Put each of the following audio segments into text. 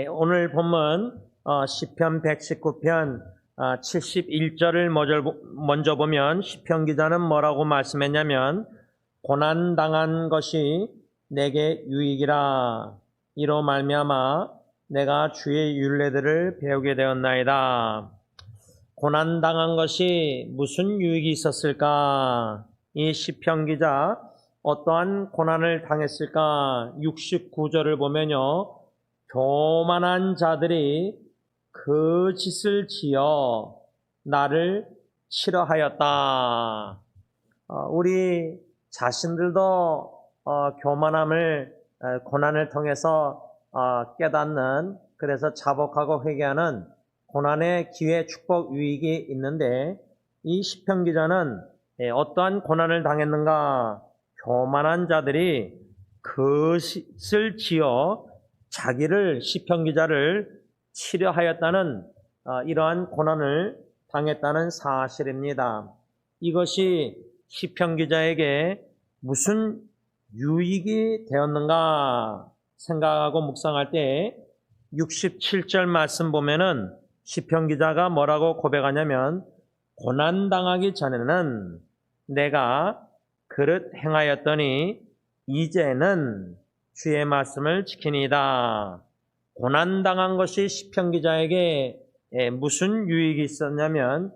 오늘 본문 시편 119편 71절을 먼저 보면 시편 기자는 뭐라고 말씀했냐면 고난당한 것이 내게 유익이라 이로 말미암아 내가 주의 율례들을 배우게 되었나이다. 고난당한 것이 무슨 유익이 있었을까? 이 시편 기자 어떠한 고난을 당했을까? 69절을 보면요, 교만한 자들이 그 짓을 지어 나를 싫어하였다. 우리 자신들도 교만함을 고난을 통해서 깨닫는, 그래서 자복하고 회개하는 고난의 기회, 축복, 유익이 있는데 이 시편 기자는 어떠한 고난을 당했는가? 교만한 자들이 그 짓을 지어 자기를, 시편 기자를 치려하였다는 이러한 고난을 당했다는 사실입니다. 이것이 시편 기자에게 무슨 유익이 되었는가 생각하고 묵상할 때 67절 말씀 보면은 시편 기자가 뭐라고 고백하냐면 고난당하기 전에는 내가 그릇 행하였더니 이제는 주의 말씀을 지키니이다. 고난당한 것이 시편 기자에게 무슨 유익이 있었냐면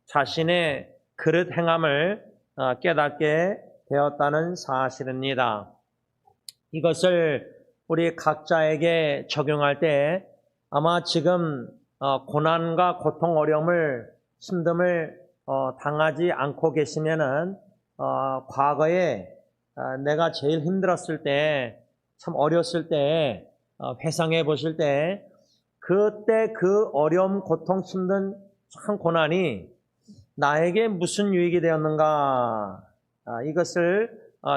자신의 그릇 행함을 깨닫게 되었다는 사실입니다. 이것을 우리 각자에게 적용할 때 아마 지금 고난과 고통, 어려움을, 힘듦을 당하지 않고 계시면은 과거에 내가 제일 힘들었을 때, 참 어렸을 때 회상해 보실 때 그때 그 어려움, 고통, 힘든 참 고난이 나에게 무슨 유익이 되었는가, 이것을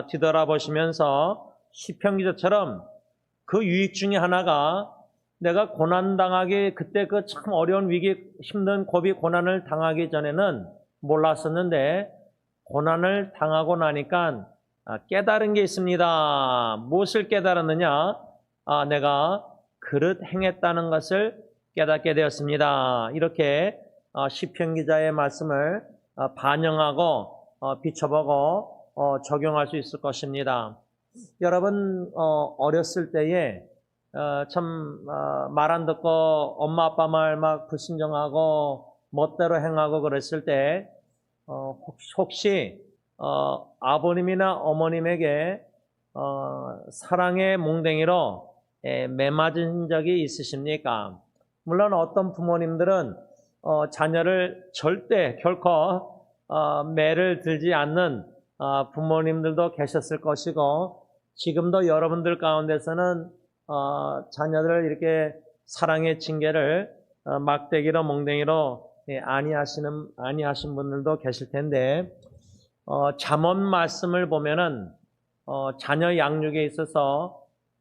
뒤돌아보시면서 시편 기자처럼 그 유익 중에 하나가 내가 고난당하기, 그때 그 참 어려운 위기, 힘든 고비, 고난을 당하기 전에는 몰랐었는데 고난을 당하고 나니까 깨달은 게 있습니다. 무엇을 깨달았느냐? 내가 그릇 행했다는 것을 깨닫게 되었습니다. 이렇게 시편 기자의 말씀을 반영하고 비춰보고 적용할 수 있을 것입니다. 여러분 어렸을 때에 참 말 안 듣고 엄마 아빠 말 막 불순종하고 멋대로 행하고 그랬을 때 혹시 아버님이나 어머님에게 사랑의 몽댕이로 매맞은 적이 있으십니까? 물론 어떤 부모님들은 자녀를 절대 결코 매를 들지 않는 부모님들도 계셨을 것이고, 지금도 여러분들 가운데서는 자녀들을 이렇게 사랑의 징계를 막대기로, 몽댕이로 아니하신 분들도 계실 텐데, 잠언 말씀을 보면은 자녀 양육에 있어서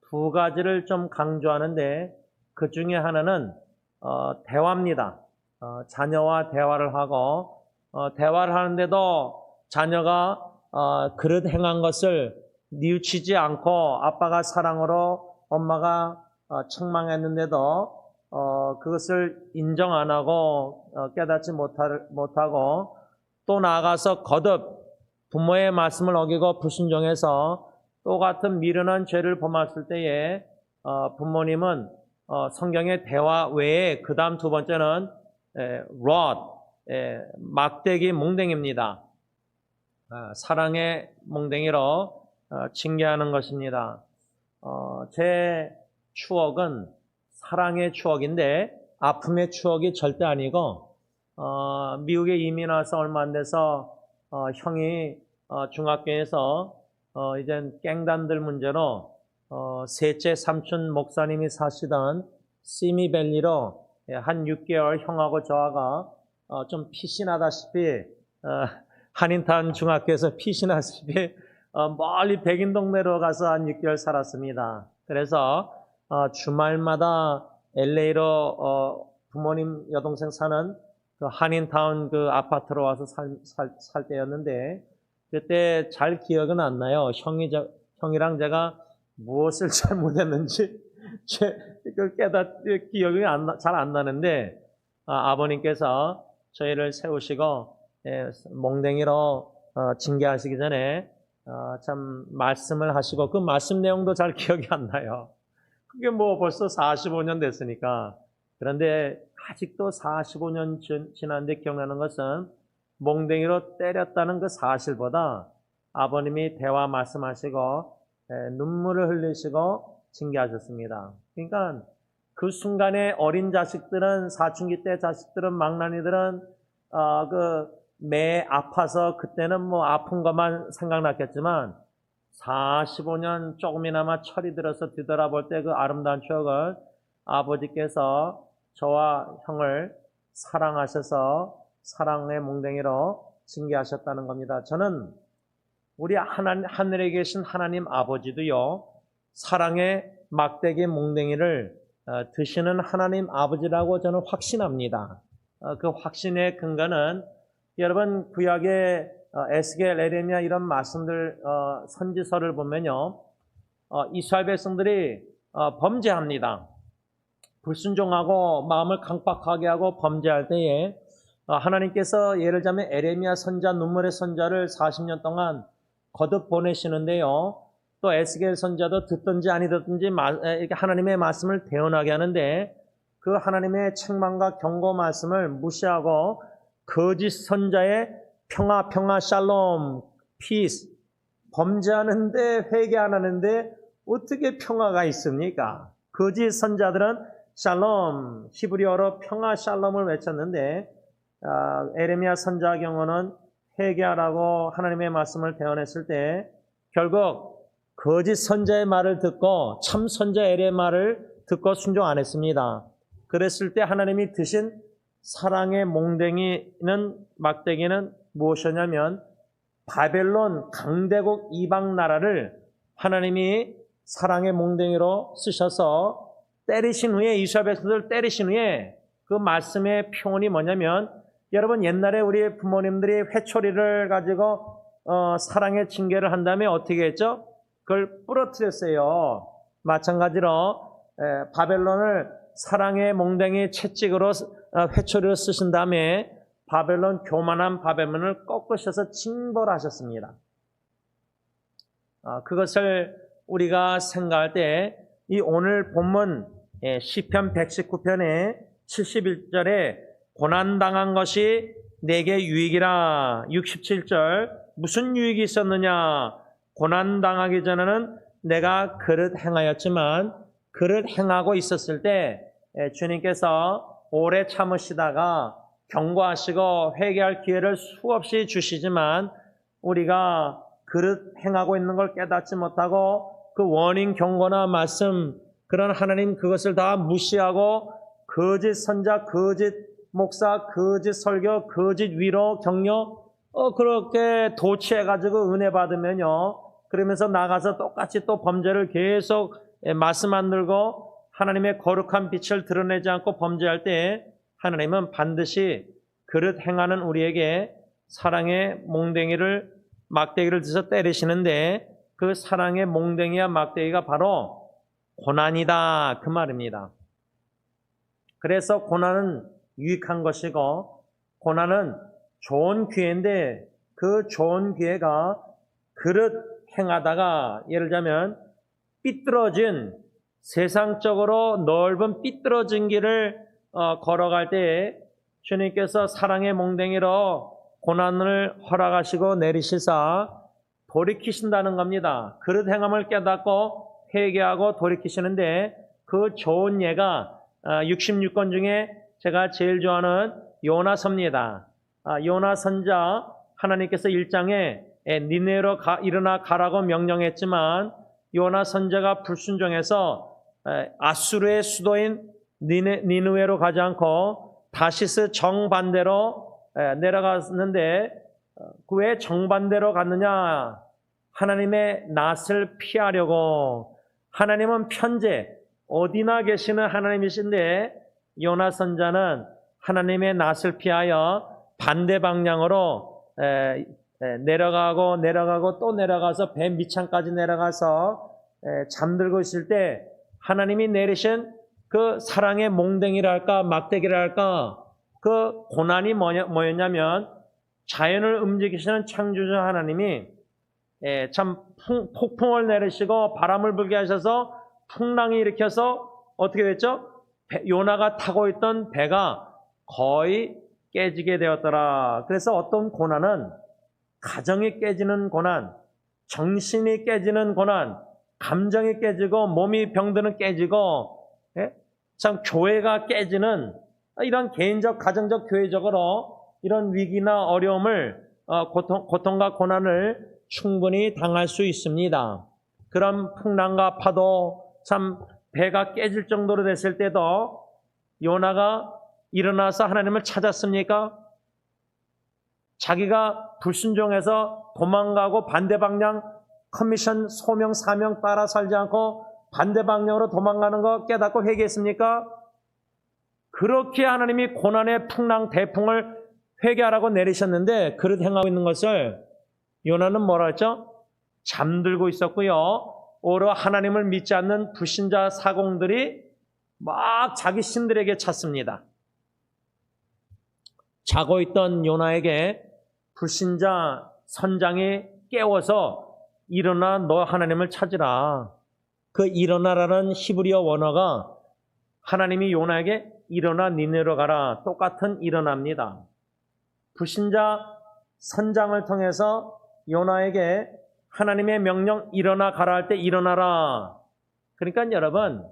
두 가지를 좀 강조하는데 그 중에 하나는 대화입니다. 자녀와 대화를 하고 대화를 하는데도 자녀가 그릇 행한 것을 뉘우치지 않고 아빠가 사랑으로 엄마가 책망했는데도 그것을 인정 안 하고 깨닫지 못하고 또 나아가서 거듭 부모의 말씀을 어기고 불순종해서 똑같은 미련한 죄를 범했을 때에 부모님은 성경의 대화 외에 그 다음 두 번째는 rod, 막대기 몽댕입니다. 사랑의 몽댕이로 징계하는 것입니다. 제 추억은 사랑의 추억인데 아픔의 추억이 절대 아니고, 미국에 이민 와서 얼마 안 돼서 형이 중학교에서 이젠 갱단들 문제로 셋째 삼촌 목사님이 사시던 시미밸리로 한 6개월 형하고 저하가 좀 피신하다시피 한인타운 중학교에서 피신하다시피 멀리 백인동네로 가서 한 6개월 살았습니다. 그래서 주말마다 LA로 부모님 여동생 사는 그 한인타운 그 아파트로 와서 살 때였는데, 그때 잘 기억은 안 나요. 형이랑 제가 무엇을 잘못했는지 기억이 잘 안 나는데 아버님께서 저희를 세우시고 몽댕이로 징계하시기 전에 참 말씀을 하시고 그 말씀 내용도 잘 기억이 안 나요. 그게 뭐 벌써 45년 됐으니까. 그런데 아직도 45년 지났는데 기억나는 것은 몽댕이로 때렸다는 그 사실보다 아버님이 대화 말씀하시고 눈물을 흘리시고 징계하셨습니다. 그러니까 그 순간에 어린 자식들은, 사춘기 때 자식들은, 망나니들은 매 아파서 그때는 뭐 아픈 것만 생각났겠지만 45년 조금이나마 철이 들어서 뒤돌아볼 때 그 아름다운 추억을 아버지께서 저와 형을 사랑하셔서 사랑의 몽댕이로 징계하셨다는 겁니다. 저는 우리 하늘에 계신 하나님 아버지도요, 사랑의 막대기 몽댕이를 드시는 하나님 아버지라고 저는 확신합니다. 그 확신의 근거는 여러분 구약의 에스겔, 에레미야 이런 말씀들 선지서를 보면요, 이스라엘 백성들이 범죄합니다. 불순종하고 마음을 강박하게 하고 범죄할 때에 하나님께서 예를 들자면 에레미야 선자, 눈물의 선자를 40년 동안 거듭 보내시는데요, 또 에스겔 선자도 듣든지 아니 듣든지 이렇게 하나님의 말씀을 대언하게 하는데 그 하나님의 책망과 경고 말씀을 무시하고 거짓 선자의 평화, 샬롬, 피스, 범죄하는데 회개 안 하는데 어떻게 평화가 있습니까? 거짓 선자들은 샬롬, 히브리어로 평화 샬롬을 외쳤는데 에레미야 선자 경우는 회개하라고 하나님의 말씀을 대언했을 때 결국 거짓 선자의 말을 듣고 참 선자 에레의 말을 듣고 순종 안 했습니다. 그랬을 때 하나님이 드신 사랑의 몽댕이는, 막대기는 무엇이냐면 바벨론 강대국 이방 나라를 하나님이 사랑의 몽댕이로 쓰셔서 때리신 후에, 이스라엘 백성들을 때리신 후에 그 말씀의 표현이 뭐냐면, 여러분 옛날에 우리 부모님들이 회초리를 가지고 사랑의 징계를 한 다음에 어떻게 했죠? 그걸 부러뜨렸어요. 마찬가지로 바벨론을 사랑의 몽댕이 채찍으로 회초리로 쓰신 다음에 바벨론, 교만한 바벨론을 꺾으셔서 징벌하셨습니다. 그것을 우리가 생각할 때 이 오늘 본문 시편 119편의 71절에 고난당한 것이 내게 유익이라. 67절 무슨 유익이 있었느냐? 고난당하기 전에는 내가 그릇 행하였지만 그릇 행하고 있었을 때 주님께서 오래 참으시다가 경고하시고 회개할 기회를 수없이 주시지만 우리가 그릇 행하고 있는 걸 깨닫지 못하고 그 원인 경고나 말씀, 그런 하나님 그것을 다 무시하고 거짓 선자, 거짓 목사, 거짓 설교, 거짓 위로, 격려 그렇게 도취해가지고 은혜 받으면요, 그러면서 나가서 똑같이 또 범죄를 계속 말씀 안 들고 하나님의 거룩한 빛을 드러내지 않고 범죄할 때 하나님은 반드시 그릇 행하는 우리에게 사랑의 몽댕이를, 막대기를 드셔 때리시는데 그 사랑의 몽댕이와 막대기가 바로 고난이다, 그 말입니다. 그래서 고난은 유익한 것이고 고난은 좋은 기회인데 그 좋은 기회가 그릇 행하다가 예를 들자면 삐뚤어진, 세상적으로 넓은 삐뚤어진 길을 걸어갈 때 주님께서 사랑의 몽댕이로 고난을 허락하시고 내리시사 돌이키신다는 겁니다. 그릇 행함을 깨닫고 회개하고 돌이키시는데 그 좋은 예가 66권 중에 제가 제일 좋아하는 요나서입니다. 요나 선자, 하나님께서 1장에 니네로 일어나 가라고 명령했지만 요나 선자가 불순종해서 아수르의 수도인 니느웨로 가지 않고 다시스 정반대로 내려갔는데 왜 정반대로 갔느냐? 하나님의 낯을 피하려고. 하나님은 편재, 어디나 계시는 하나님이신데 요나 선자는 하나님의 낯을 피하여 반대 방향으로 내려가고 또 내려가서 배 밑창까지 내려가서 잠들고 있을 때 하나님이 내리신 그 사랑의 몽댕이랄까 막대기랄까 그 고난이 뭐였냐면 자연을 움직이시는 창조주 하나님이 참 폭풍을 내리시고 바람을 불게 하셔서 풍랑이 일으켜서 어떻게 됐죠? 요나가 타고 있던 배가 거의 깨지게 되었더라. 그래서 어떤 고난은 가정이 깨지는 고난, 정신이 깨지는 고난, 감정이 깨지고 몸이 병드는 깨지고 참 교회가 깨지는 이런 개인적, 가정적, 교회적으로 이런 위기나 어려움을 고통과 고난을 충분히 당할 수 있습니다. 그런 풍랑과 파도 참 배가 깨질 정도로 됐을 때도 요나가 일어나서 하나님을 찾았습니까? 자기가 불순종해서 도망가고 반대 방향 커미션 소명 사명 따라 살지 않고 반대 방향으로 도망가는 거 깨닫고 회개했습니까? 그렇게 하나님이 고난의 풍랑 대풍을 회개하라고 내리셨는데 그릇 행하고 있는 것을 요나는 뭐라 했죠? 잠들고 있었고요. 오히려 하나님을 믿지 않는 불신자 사공들이 막 자기 신들에게 찾습니다. 자고 있던 요나에게 불신자 선장이 깨워서 일어나 너 하나님을 찾으라. 그 일어나라는 히브리어 원어가 하나님이 요나에게 일어나 니네로 가라. 똑같은 일어납니다. 불신자 선장을 통해서 요나에게 하나님의 명령 일어나 가라 할 때 일어나라. 그러니까 여러분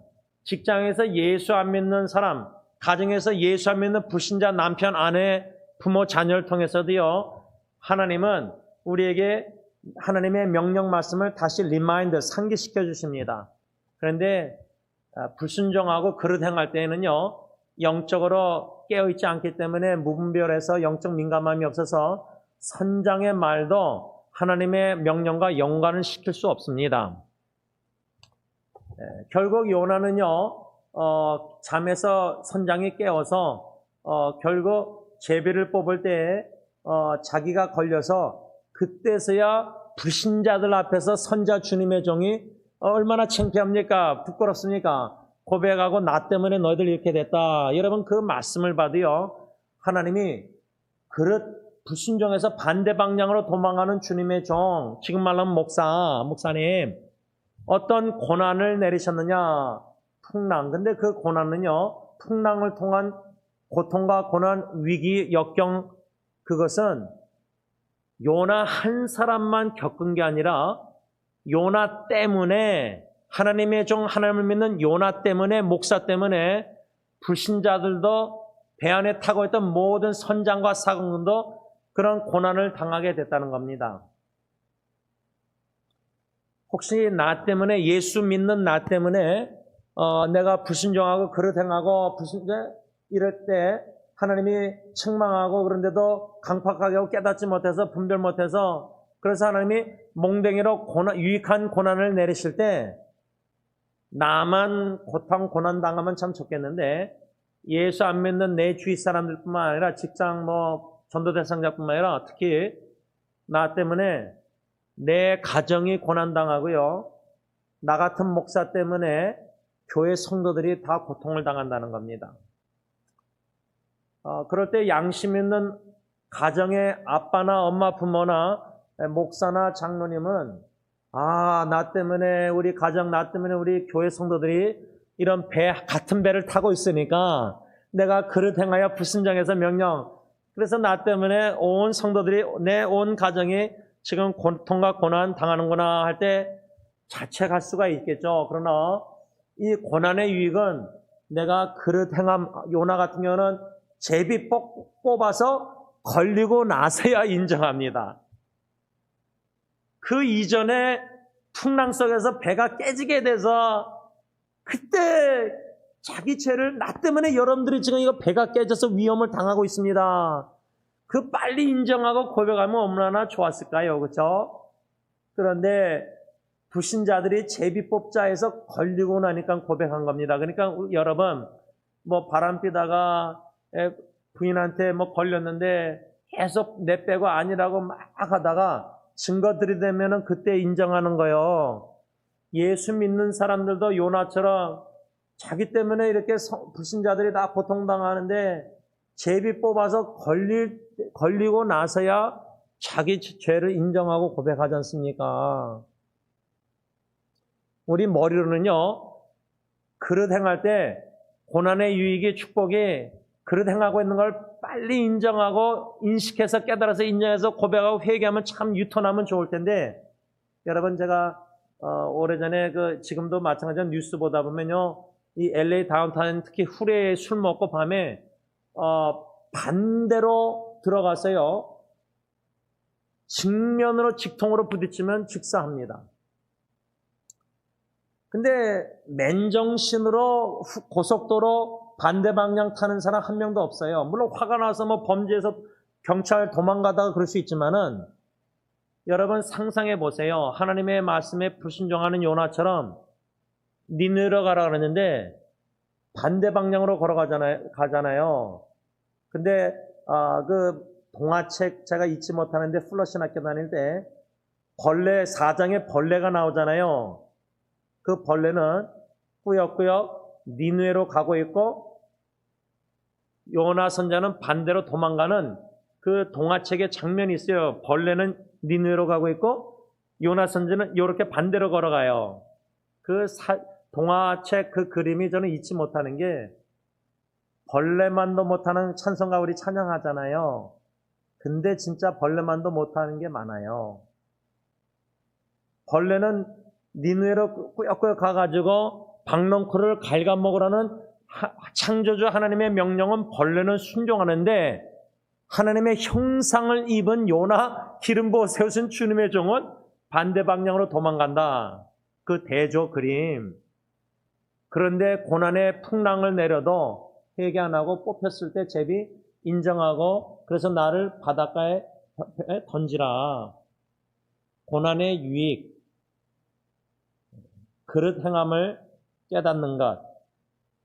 직장에서 예수 안 믿는 사람, 가정에서 예수 안 믿는 불신자 남편, 아내, 부모, 자녀를 통해서도요. 하나님은 우리에게 하나님의 명령 말씀을 다시 리마인드, 상기시켜 주십니다. 그런데 불순종하고 그릇 행할 때에는요. 영적으로 깨어있지 않기 때문에 무분별해서 영적 민감함이 없어서 선장의 말도 하나님의 명령과 연관을 시킬 수 없습니다. 결국 요나는요. 잠에서 선장이 깨워서 결국 제비를 뽑을 때 자기가 걸려서 그때서야 불신자들 앞에서 선자 주님의 종이 얼마나 창피합니까? 부끄럽습니까? 고백하고 나 때문에 너희들 이렇게 됐다. 여러분 그 말씀을 봐도요. 하나님이 불순종해서 반대 방향으로 도망가는 주님의 종, 지금 말하면 목사님 어떤 고난을 내리셨느냐? 풍랑. 근데 그 고난은요. 풍랑을 통한 고통과 고난, 위기, 역경 그것은 요나 한 사람만 겪은 게 아니라 요나 때문에 하나님의 종 하나님을 믿는 요나 때문에 목사 때문에 불신자들도 배 안에 타고 있던 모든 선장과 사공들도 그런 고난을 당하게 됐다는 겁니다. 혹시 나 때문에 예수 믿는 나 때문에 내가 불순종하고 그릇 행하고 이럴 때 하나님이 책망하고 그런데도 강팍하게 하고 깨닫지 못해서 분별 못해서 그래서 하나님이 몽댕이로 유익한 고난을 내리실 때 나만 고난 당하면 참 좋겠는데 예수 안 믿는 내 주위 사람들뿐만 아니라 직장 전도 대상자뿐만 아니라 특히 나 때문에 내 가정이 고난 당하고요. 나 같은 목사 때문에 교회 성도들이 다 고통을 당한다는 겁니다. 그럴 때 양심 있는 가정의 아빠나 엄마, 부모나 목사나 장로님은 나 때문에 우리 가정, 나 때문에 우리 교회 성도들이 이런 같은 배를 타고 있으니까 내가 그릇 행하여 불순종해서 명령. 그래서 나 때문에 온 성도들이 내 온 가정이 지금 고통과 고난 당하는구나 할 때 자책할 수가 있겠죠. 그러나 이 고난의 유익은 내가 그릇 행함, 요나 같은 경우는 제비 뽑아서 걸리고 나서야 인정합니다. 그 이전에 풍랑 속에서 배가 깨지게 돼서 그때 자기 죄를 나 때문에 여러분들이 지금 이거 배가 깨져서 위험을 당하고 있습니다. 그 빨리 인정하고 고백하면 얼마나 좋았을까요? 그렇죠? 그런데 불신자들이 제비 뽑자 해서 걸리고 나니까 고백한 겁니다. 그러니까 여러분 바람 피다가 부인한테 걸렸는데 계속 내 빼고 아니라고 막 하다가 증거 들이대면은 그때 인정하는 거예요. 예수 믿는 사람들도 요나처럼 자기 때문에 이렇게 불신자들이 다 고통당하는데 제비 뽑아서 걸리고 나서야 자기 죄를 인정하고 고백하지 않습니까? 우리 머리로는요, 그릇 행할 때 고난의 유익이 축복이 그릇 행하고 있는 걸 빨리 인정하고 인식해서 깨달아서 인정해서 고백하고 회개하면 참 유턴하면 좋을 텐데, 여러분 제가 오래전에 지금도 마찬가지로 뉴스 보다 보면요, 이 LA 다운타운 특히 후레에 술 먹고 밤에 반대로 들어가서요, 직면으로 직통으로 부딪히면 즉사합니다. 근데 맨정신으로 고속도로 반대 방향 타는 사람 한 명도 없어요. 물론 화가 나서 뭐 범죄에서 경찰 도망가다가 그럴 수 있지만은, 여러분 상상해 보세요. 하나님의 말씀에 불순종하는 요나처럼 니느웨로 가라 그랬는데 반대 방향으로 가잖아요. 근데 그 동화책 제가 잊지 못하는데 플러신 학교 다닐 때 벌레 4장에 벌레가 나오잖아요. 그 벌레는 꾸역꾸역 니느웨로 가고 있고 요나 선자는 반대로 도망가는 그 동화책의 장면이 있어요. 벌레는 니느웨로 가고 있고 요나 선자는 이렇게 반대로 걸어가요. 동화책 그 그림이 저는 잊지 못하는 게, 벌레만도 못하는 찬송가 우리 찬양하잖아요. 근데 진짜 벌레만도 못하는 게 많아요. 벌레는 니느웨로 꾸역꾸역 가가지고 박넝쿨을 갉아먹으라는 창조주 하나님의 명령은 벌레는 순종하는데, 하나님의 형상을 입은 요나 기름 부어 세우신 주님의 종은 반대 방향으로 도망간다. 그 대조 그림. 그런데 고난의 풍랑을 내려도 회개 안 하고 뽑혔을 때 제비 인정하고, 그래서 나를 바닷가에 던지라. 고난의 유익, 그릇 행함을 깨닫는 것.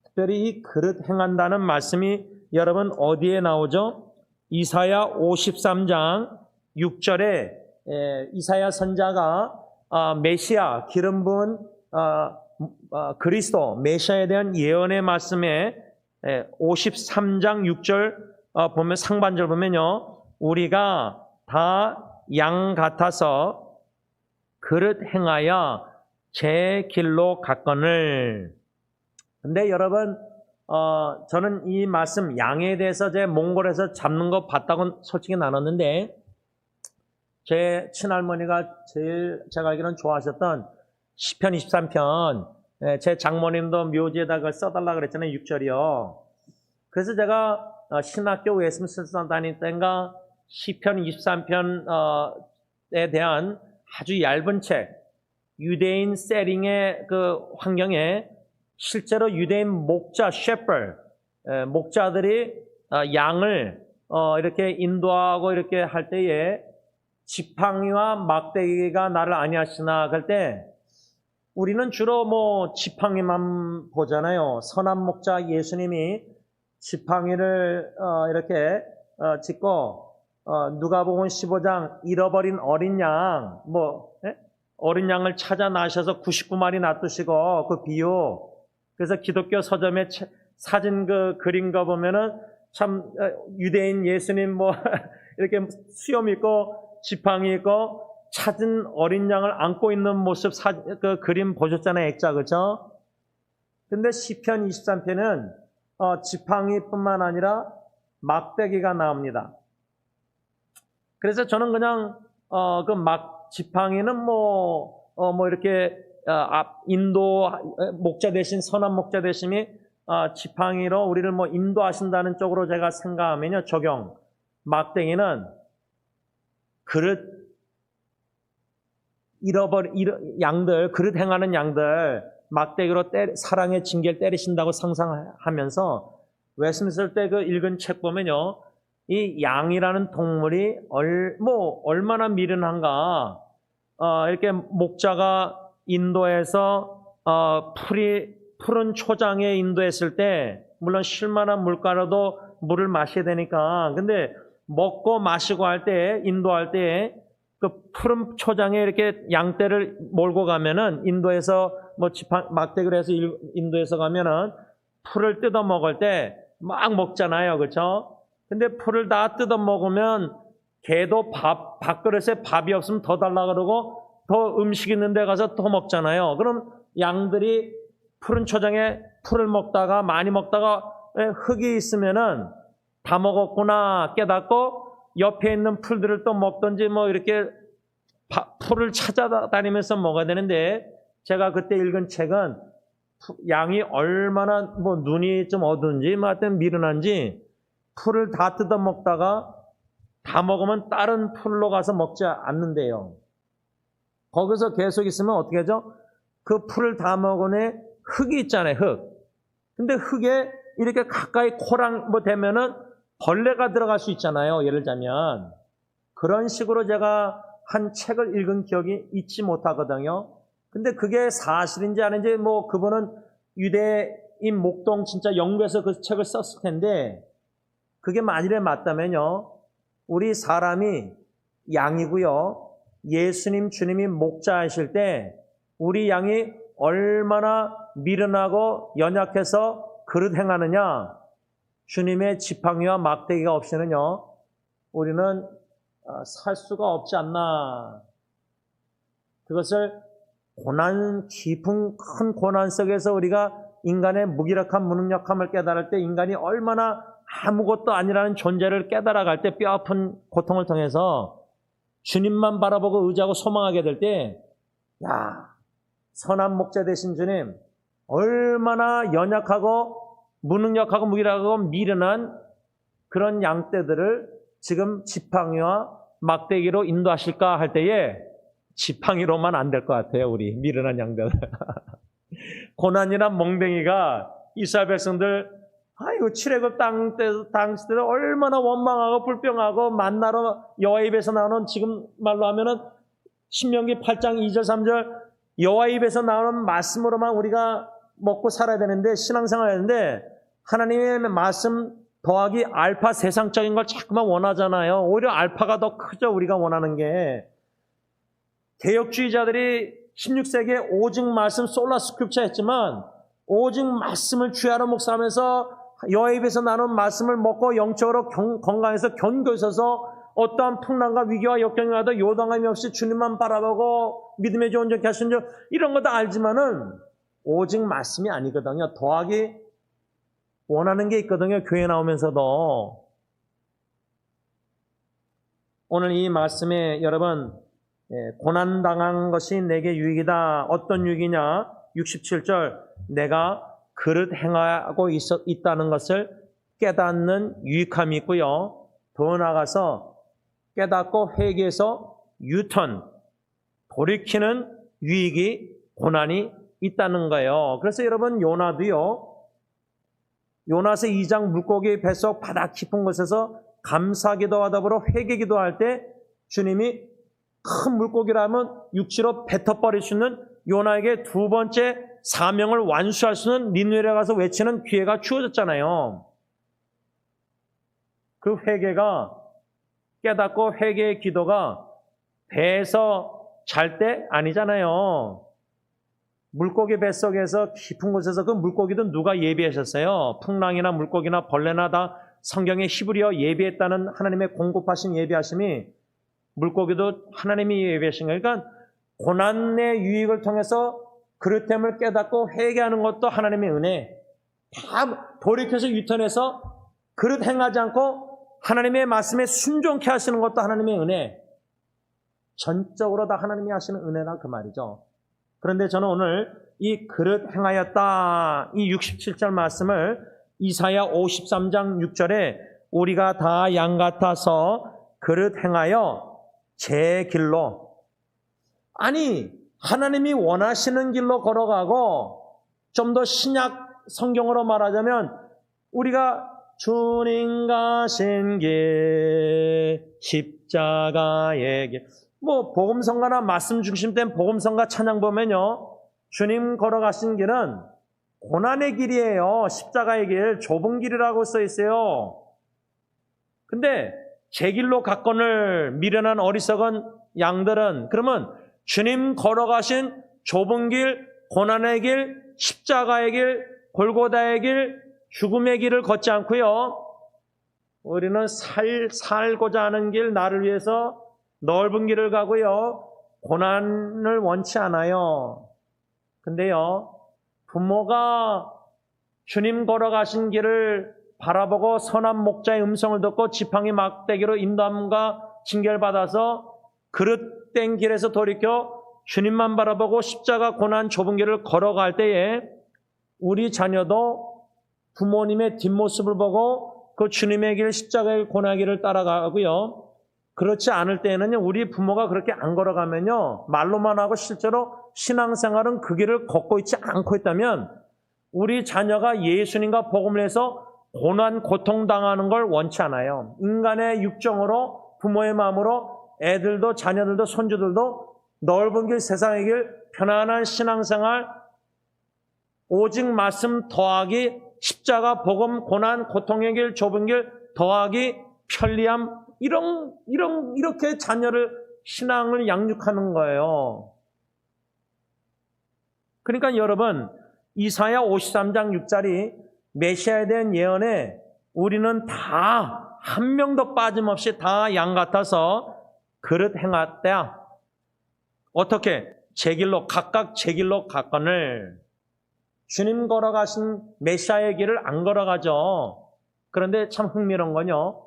특별히 이 그릇 행한다는 말씀이 여러분 어디에 나오죠? 이사야 53장 6절에 이사야 선자가 메시아, 기름 부은 그리스도, 메시아에 대한 예언의 말씀에 53장 6절 보면, 상반절 보면요, 우리가 다 양 같아서 그릇 행하여 제 길로 갔거늘. 근데 여러분, 저는 이 말씀 양에 대해서 제 몽골에서 잡는 거 봤다고는 솔직히 나눴는데, 제 친할머니가 제일 제가 알기로는 좋아하셨던 시편 23편, 제 장모님도 묘지에다 그걸 써달라 그랬잖아요. 6절이요. 그래서 제가 신학교 웨스민스터 다닐 때인가 시편 23편에 대한 아주 얇은 책, 유대인 세링의 그 환경에 실제로 유대인 목자, 셰퍼드, 목자들이 양을 이렇게 인도하고 이렇게 할 때에 지팡이와 막대기가 나를 아니하시나 그럴 때, 우리는 주로 뭐 지팡이만 보잖아요. 선한 목자 예수님이 지팡이를 이렇게 짚고 누가복음 15장 잃어버린 어린 양, 어린 양을 찾아 나셔서 99마리 놔두시고 그 비유. 그래서 기독교 서점에 사진 그 그린 거 보면은 참 유대인 예수님 이렇게 수염 있고 지팡이 있고 찾은 어린 양을 안고 있는 모습 그 그림 보셨잖아요. 액자, 그렇죠? 근데 시편 23편은 지팡이뿐만 아니라 막대기가 나옵니다. 그래서 저는 그냥 지팡이는 이렇게 인도 목자 대신, 선한 목자 대신이 지팡이로 우리를 인도하신다는 쪽으로 제가 생각하면요, 적용. 막대기는 그릇 양들, 그릇 행하는 양들 막대기로 사랑의 징계를 때리신다고 상상하면서 웨스민스터 때 그 읽은 책 보면요, 이 양이라는 동물이 얼마나 미련한가. 이렇게 목자가 인도에서 푸른 초장에 인도했을 때, 물론 쉴만한 물가라도 물을 마셔야 되니까, 근데 먹고 마시고 할 때, 인도할 때 그 푸른 초장에 이렇게 양떼를 몰고 가면은 인도에서 뭐 막대기로 해서 인도에서 가면은 풀을 뜯어 먹을 때 막 먹잖아요. 그렇죠? 근데 풀을 다 뜯어 먹으면 개도 밥그릇에 밥이 없으면 더 달라 그러고 더 음식 있는 데 가서 더 먹잖아요. 그럼 양들이 푸른 초장에 풀을 먹다가 많이 먹다가 흙이 있으면은 다 먹었구나 깨닫고 옆에 있는 풀들을 또 먹든지 뭐 이렇게 풀을 찾아다니면서 먹어야 되는데, 제가 그때 읽은 책은 양이 얼마나 뭐 눈이 좀 어두운지 뭐 하여튼 미련한지 풀을 다 뜯어 먹다가 다 먹으면 다른 풀로 가서 먹지 않는데요. 거기서 계속 있으면 어떻게 하죠? 그 풀을 다 먹은 애 흙이 있잖아요. 흙. 근데 흙에 이렇게 가까이 코랑 뭐 되면은 벌레가 들어갈 수 있잖아요. 예를 들자면. 그런 식으로 제가 한 책을 읽은 기억이 잊지 못하거든요. 근데 그게 사실인지 아닌지 뭐 그분은 유대인 목동 진짜 영국에서 그 책을 썼을 텐데, 그게 만일에 맞다면요, 우리 사람이 양이고요, 예수님 주님이 목자하실 때 우리 양이 얼마나 미련하고 연약해서 그릇 행하느냐, 주님의 지팡이와 막대기가 없이는요 우리는 살 수가 없지 않나. 그것을 깊은 큰 고난 속에서 우리가 인간의 무기력함, 무능력함을 깨달을 때, 인간이 얼마나 아무것도 아니라는 존재를 깨달아갈 때, 뼈아픈 고통을 통해서 주님만 바라보고 의지하고 소망하게 될 때, 야, 선한 목자 되신 주님, 얼마나 연약하고 무능력하고 무기력하고 미련한 그런 양떼들을 지금 지팡이와 막대기로 인도하실까 할 때에 지팡이로만 안 될 것 같아요. 우리 미련한 양들. 고난이란 멍댕이가 이스라엘 백성들, 아이고 출애굽 당시 때 얼마나 원망하고 불평하고 만나러 여호와 입에서 나오는, 지금 말로 하면은 신명기 8장 2절 3절 여호와 입에서 나오는 말씀으로만 우리가 먹고 살아야 되는데, 신앙생활 해야 되는데, 하나님의 말씀 더하기 알파 세상적인 걸 자꾸만 원하잖아요. 오히려 알파가 더 크죠. 우리가 원하는 게. 개혁주의자들이 16세기에 오직 말씀 솔라 스크립처 했지만, 오직 말씀을 주야로 묵상하면서 여호와 입에서 나오는 말씀을 먹고 영적으로 건강해서 견고히 서서 어떠한 풍랑과 위기와 역경이 와도 요동함이 없이 주님만 바라보고 믿음의 좋은 적 하신 적, 이런 거 다 알지만은 오직 말씀이 아니거든요. 더하기 원하는 게 있거든요. 교회 나오면서도. 오늘 이 말씀에 여러분, 고난당한 것이 내게 유익이다. 어떤 유익이냐? 67절, 내가 그릇 행하고 있다는 것을 깨닫는 유익함이 있고요. 더 나아가서 깨닫고 회개해서 돌이키는 유익이, 고난이 있다는 거예요. 그래서 여러분, 요나도요, 요나서 2장 물고기 뱃속 바닥 깊은 곳에서 감사기도와 더불어 회개기도할 때 주님이 큰 물고기라면 육지로 뱉어버릴 수 있는, 요나에게 두 번째 사명을 완수할 수 있는 니느웨에 가서 외치는 기회가 주어졌잖아요. 그 회개가, 깨닫고 회개의 기도가 배에서 잘 때 아니잖아요. 물고기 뱃속에서 깊은 곳에서 그 물고기도 누가 예비하셨어요? 풍랑이나 물고기나 벌레나 다 성경에 히브리어 예비했다는 하나님의 공급하신 예비하심이, 물고기도 하나님이 예비하신 거예요. 그러니까 고난의 유익을 통해서 그릇됨을 깨닫고 회개하는 것도 하나님의 은혜. 다 돌이켜서 유턴해서 그릇 행하지 않고 하나님의 말씀에 순종케 하시는 것도 하나님의 은혜. 전적으로 다 하나님이 하시는 은혜라 그 말이죠. 그런데 저는 오늘 이 그릇 행하였다, 이 67절 말씀을 이사야 53장 6절에 우리가 다 양 같아서 그릇 행하여 제 길로, 아니 하나님이 원하시는 길로 걸어가고, 좀 더 신약 성경으로 말하자면 우리가 주님 가신 길, 십자가의 길, 뭐 복음성가나 말씀 중심된 복음성가 찬양 보면요, 주님 걸어가신 길은 고난의 길이에요. 십자가의 길, 좁은 길이라고 써 있어요. 근데 제 길로 갔거늘 미련한 어리석은 양들은 그러면 주님 걸어가신 좁은 길, 고난의 길, 십자가의 길, 골고다의 길, 죽음의 길을 걷지 않고요. 우리는 살고자 하는 길, 나를 위해서 넓은 길을 가고요. 고난을 원치 않아요. 근데요, 부모가 주님 걸어가신 길을 바라보고 선한 목자의 음성을 듣고 지팡이 막대기로 인도함과 징계받아서 그릇된 길에서 돌이켜 주님만 바라보고 십자가 고난 좁은 길을 걸어갈 때에 우리 자녀도 부모님의 뒷모습을 보고 그 주님의 길, 십자가의 고난의 길을 따라가고요. 그렇지 않을 때에는요, 우리 부모가 그렇게 안 걸어가면요, 말로만 하고 실제로 신앙생활은 그 길을 걷고 있지 않고 있다면 우리 자녀가 예수님과 복음을 해서 고난, 고통당하는 걸 원치 않아요. 인간의 육정으로, 부모의 마음으로 애들도, 자녀들도, 손주들도 넓은 길, 세상의 길, 편안한 신앙생활, 오직 말씀 더하기, 십자가, 복음, 고난, 고통의 길, 좁은 길 더하기, 편리함, 이렇게 자녀를, 신앙을 양육하는 거예요. 그러니까 여러분, 이사야 53장 6절이 메시아에 대한 예언에 우리는 다 한 명도 빠짐없이 다 양 같아서 그릇 행하되 어떻게? 각각 제 길로 갔거늘. 주님 걸어가신 메시아의 길을 안 걸어가죠. 그런데 참 흥미로운 건요,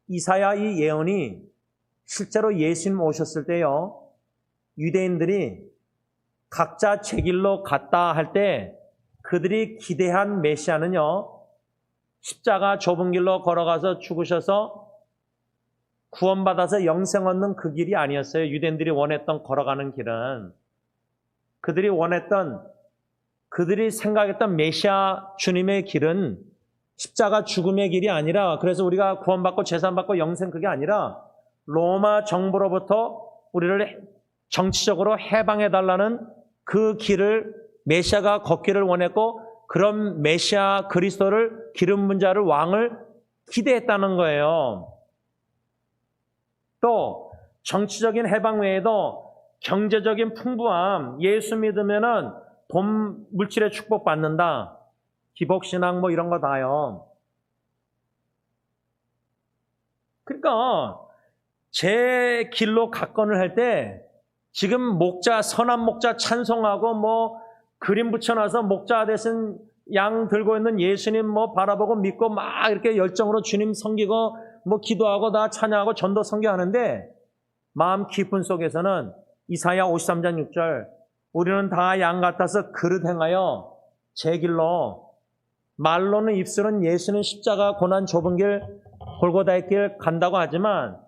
이사야 이 예언이 실제로 예수님 오셨을 때요, 유대인들이 각자 제 길로 갔다 할 때 그들이 기대한 메시아는요, 십자가 좁은 길로 걸어가서 죽으셔서 구원받아서 영생 얻는 그 길이 아니었어요. 유대인들이 원했던 걸어가는 길은. 그들이 생각했던 메시아 주님의 길은 십자가 죽음의 길이 아니라, 그래서 우리가 구원받고 재산받고 영생, 그게 아니라 로마 정부로부터 우리를 정치적으로 해방해달라는 그 길을 메시아가 걷기를 원했고, 그런 메시아 그리스도를, 기름 분 자를, 왕을 기대했다는 거예요. 또 정치적인 해방 외에도 경제적인 풍부함, 예수 믿으면은 돈, 물질의 축복 받는다, 기복신앙 뭐 이런 거 다요. 그러니까 제 길로 갔건을 할 때 지금 목자, 선한 목자 찬송하고 뭐 그림 붙여놔서 목자 대신 양 들고 있는 예수님 뭐 바라보고 믿고 막 이렇게 열정으로 주님 섬기고 뭐 기도하고 다 찬양하고 전도 선교하는데, 마음 깊은 속에서는 이사야 53장 6절 우리는 다 양 같아서 그릇 행하여 제 길로, 말로는 입술은 예수는 십자가 고난 좁은 길, 골고다의 길 간다고 하지만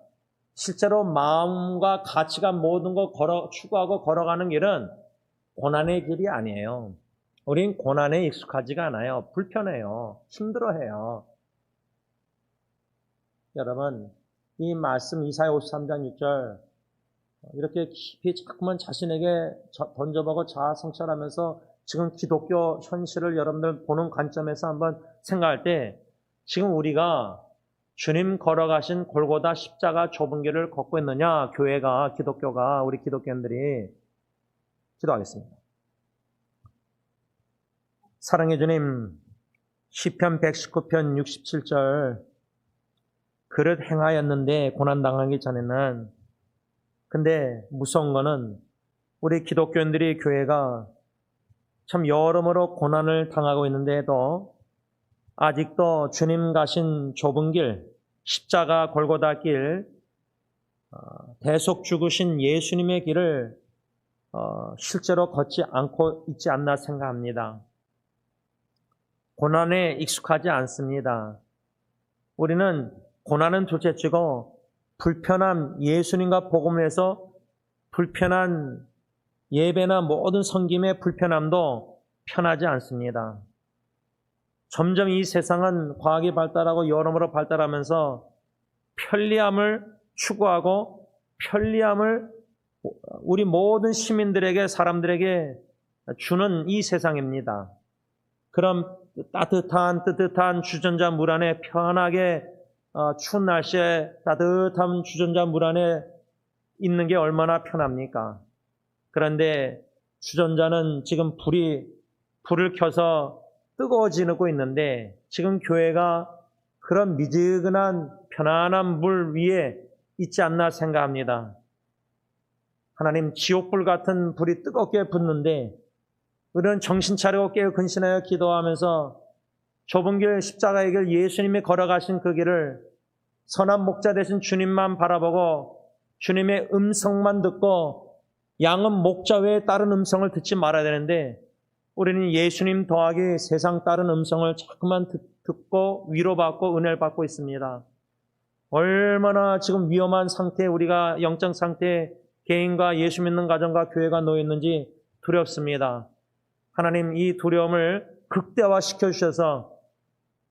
실제로 마음과 가치관 모든 거 추구하고 걸어가는 길은 고난의 길이 아니에요. 우린 고난에 익숙하지가 않아요. 불편해요. 힘들어해요. 여러분, 이 말씀 이사야 53장 6절 이렇게 깊이 자꾸만 자신에게 던져보고 자아 성찰하면서 지금 기독교 현실을 여러분들 보는 관점에서 한번 생각할 때, 지금 우리가 주님 걸어가신 골고다 십자가 좁은 길을 걷고 있느냐, 교회가, 기독교가, 우리 기독교인들이. 기도하겠습니다. 사랑해 주님, 시편 119편 67절 그릇 행하였는데 고난당하기 전에는, 근데 무서운 거는 우리 기독교인들이, 교회가 참 여러모로 고난을 당하고 있는데도 아직도 주님 가신 좁은 길, 십자가 골고다 길, 대속 죽으신 예수님의 길을 실제로 걷지 않고 있지 않나 생각합니다. 고난에 익숙하지 않습니다. 우리는 고난은 둘째치고 불편한 예수님과 복음을 해서 불편한 예배나 모든 섬김의 불편함도 편하지 않습니다. 점점 이 세상은 과학이 발달하고 여러모로 발달하면서 편리함을 추구하고 편리함을 우리 모든 시민들에게, 사람들에게 주는 이 세상입니다. 그럼 뜨뜻한 주전자 물 안에 편하게 추운 날씨에 따뜻한 주전자 물 안에 있는 게 얼마나 편합니까? 그런데 주전자는 지금 불을 켜서 뜨거워지고 있는데 지금 교회가 그런 미지근한 편안한 물 위에 있지 않나 생각합니다. 하나님, 지옥불 같은 불이 뜨겁게 붙는데 우리는 정신 차리고 깨어 근신하여 기도하면서 좁은 길 십자가의 길 예수님이 걸어가신 그 길을 선한 목자 되신 주님만 바라보고 주님의 음성만 듣고 양은 목자 외에 다른 음성을 듣지 말아야 되는데 우리는 예수님 더하기 세상 다른 음성을 자꾸만 듣고 위로받고 은혜를 받고 있습니다. 얼마나 지금 위험한 상태에 우리가 영적 상태에 개인과 예수 믿는 가정과 교회가 놓여 있는지 두렵습니다. 하나님, 이 두려움을 극대화시켜 주셔서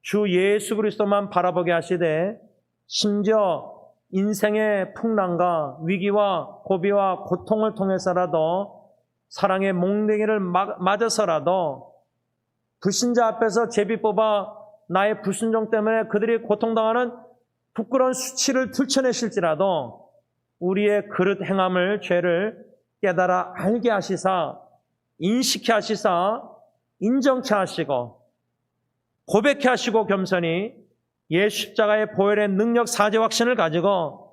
주 예수 그리스도만 바라보게 하시되 심지어 인생의 풍랑과 위기와 고비와 고통을 통해서라도 사랑의 몽둥이를 맞아서라도 불신자 앞에서 제비 뽑아 나의 불순종 때문에 그들이 고통당하는 부끄러운 수치를 들춰내실지라도 우리의 그릇 행함을 죄를 깨달아 알게 하시사 인식케 하시사 인정케 하시고 고백케 하시고 겸손히 예수 십자가의 보혈의 능력 사죄 확신을 가지고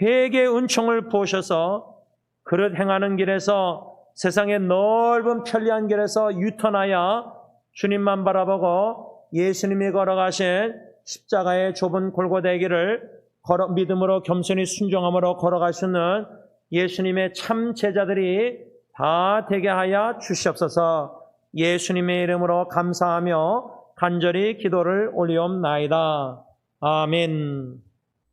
회개의 은총을 부으셔서 그릇 행하는 길에서 세상의 넓은 편리한 길에서 유턴하여 주님만 바라보고 예수님이 걸어가신 십자가의 좁은 골고다의 길을 믿음으로 겸손히 순종함으로 걸어가시는 예수님의 참 제자들이 다 되게 하여 주시옵소서. 예수님의 이름으로 감사하며 간절히 기도를 올리옵나이다. 아멘.